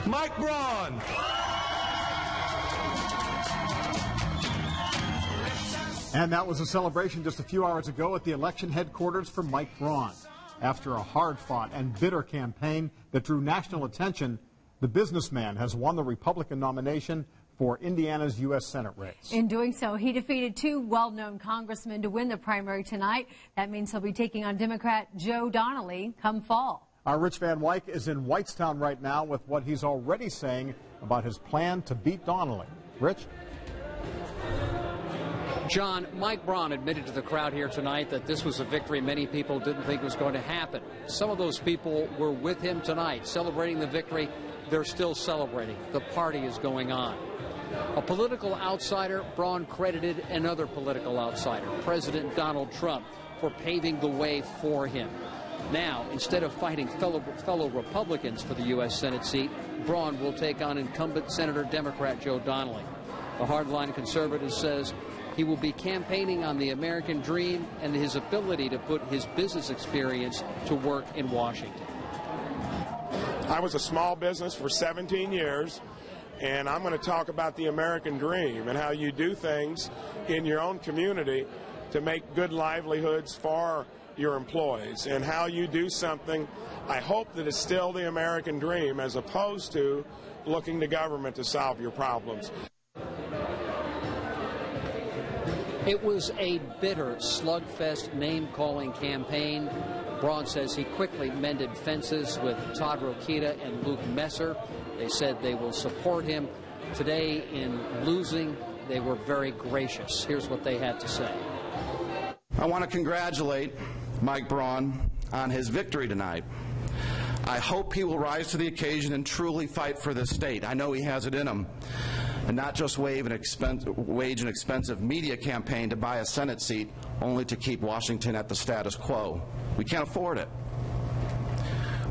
Mike Braun. And that was a celebration just a few hours ago at the election headquarters for Mike Braun. After a hard-fought and bitter campaign that drew national attention, the businessman has won the Republican nomination for Indiana's U.S. Senate race. In doing so, he defeated two well-known congressmen to win the primary tonight. That means he'll be taking on Democrat Joe Donnelly come fall. Our Rich Van Wyk is in Whitestown right now with what he's already saying about his plan to beat Donnelly. Rich? John, Mike Braun admitted to the crowd here tonight that this was a victory many people didn't think was going to happen. Some of those people were with him tonight, celebrating the victory. They're still celebrating. The party is going on. A political outsider, Braun credited another political outsider, President Donald Trump, for paving the way for him. Now, instead of fighting fellow Republicans for the U.S. Senate seat, Braun will take on incumbent Senator Democrat Joe Donnelly. The hardline conservative says he will be campaigning on the American dream and his ability to put his business experience to work in Washington. I was a small business for 17 years, and I'm going to talk about the American dream and how you do things in your own community to make good livelihoods for your employees, and how you do something, I hope, that is still the American dream as opposed to looking to government to solve your problems. It was a bitter slugfest name-calling campaign. Braun says he quickly mended fences with Todd Rokita and Luke Messer. They said they will support him. Today, in losing, they were very gracious. Here's what they had to say. I want to congratulate Mike Braun on his victory tonight. I hope he will rise to the occasion and truly fight for this state. I know he has it in him. And not just wage an expensive media campaign to buy a Senate seat only to keep Washington at the status quo. We can't afford it.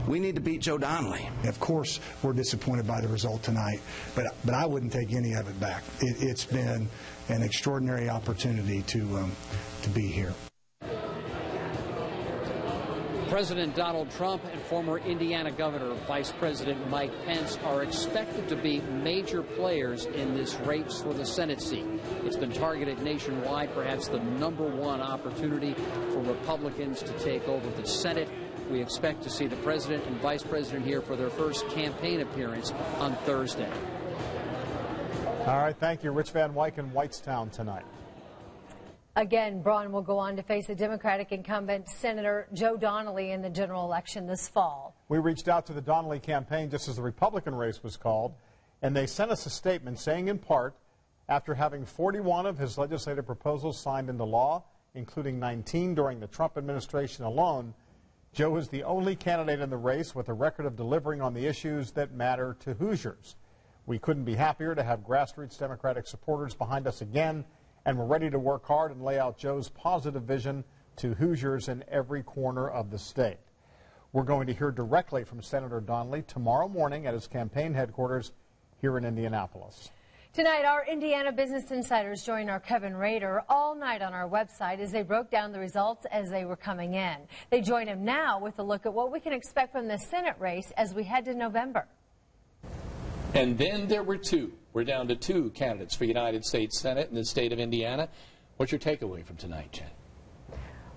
We need to beat Joe Donnelly. Of course, we're disappointed by the result tonight, but I wouldn't take any of it back. It's been an extraordinary opportunity to be here. President Donald Trump and former Indiana Governor Vice President Mike Pence are expected to be major players in this race for the Senate seat. It's been targeted nationwide, perhaps the #1 opportunity for Republicans to take over the Senate. We expect to see the president and vice president here for their first campaign appearance on Thursday. All right, thank you. Rich Van Wyk in Whitestown tonight. Again, Braun will go on to face a Democratic incumbent, Senator Joe Donnelly, in the general election this fall. We reached out to the Donnelly campaign just as the Republican race was called, and they sent us a statement saying, in part, after having 41 of his legislative proposals signed into law, including 19 during the Trump administration alone, Joe is the only candidate in the race with a record of delivering on the issues that matter to Hoosiers. We couldn't be happier to have grassroots Democratic supporters behind us again, and we're ready to work hard and lay out Joe's positive vision to Hoosiers in every corner of the state. We're going to hear directly from Senator Donnelly tomorrow morning at his campaign headquarters here in Indianapolis. Tonight, our Indiana business insiders joined our Kevin Rader all night on our website as they broke down the results as they were coming in. They join him now with a look at what we can expect from the Senate race as we head to November. And then there were two. We're down to two candidates for United States Senate in the state of Indiana. What's your takeaway from tonight, Jen?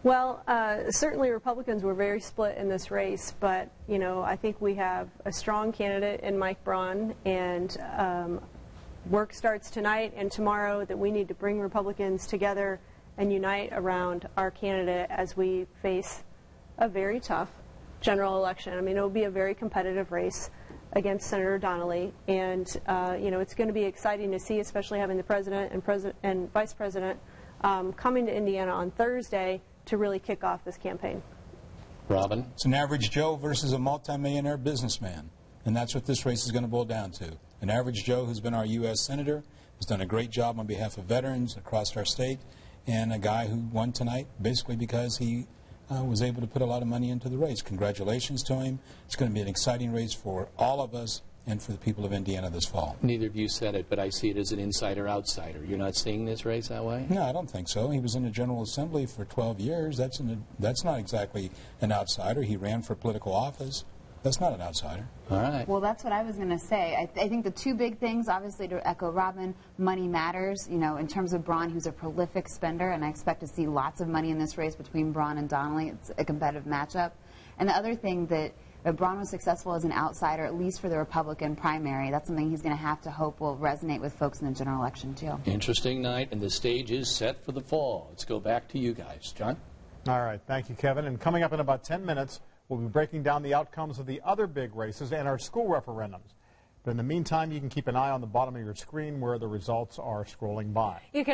Well, certainly Republicans were very split in this race, but, you know, I think we have a strong candidate in Mike Braun, and work starts tonight and tomorrow that we need to bring Republicans together and unite around our candidate as we face a very tough general election. I mean, it will be a very competitive race against Senator Donnelly, and you know, it's going to be exciting to see, especially having the president and vice president coming to Indiana on Thursday to really kick off this campaign. Robin? It's an average Joe versus a multimillionaire businessman, and that's what this race is going to boil down to. An average Joe who's been our U.S. Senator, has done a great job on behalf of veterans across our state, and a guy who won tonight basically because he was able to put a lot of money into the race. Congratulations to him. It's going to be an exciting race for all of us and for the people of Indiana this fall. Neither of you said it, but I see it as an insider-outsider. You're not seeing this race that way? No, I don't think so. He was in the General Assembly for 12 years. That's not exactly an outsider. He ran for political office. That's not an outsider. All right. Well, that's what I was going to say. I think the two big things, obviously, to echo Robin, money matters. You know, in terms of Braun, who's a prolific spender, and I expect to see lots of money in this race between Braun and Donnelly. It's a competitive matchup. And the other thing that Braun was successful as an outsider, at least for the Republican primary. That's something he's going to have to hope will resonate with folks in the general election, too. Interesting night, and the stage is set for the fall. Let's go back to you guys. John? All right. Thank you, Kevin. And coming up in about 10 minutes, we'll be breaking down the outcomes of the other big races and our school referendums. But in the meantime, you can keep an eye on the bottom of your screen where the results are scrolling by. You can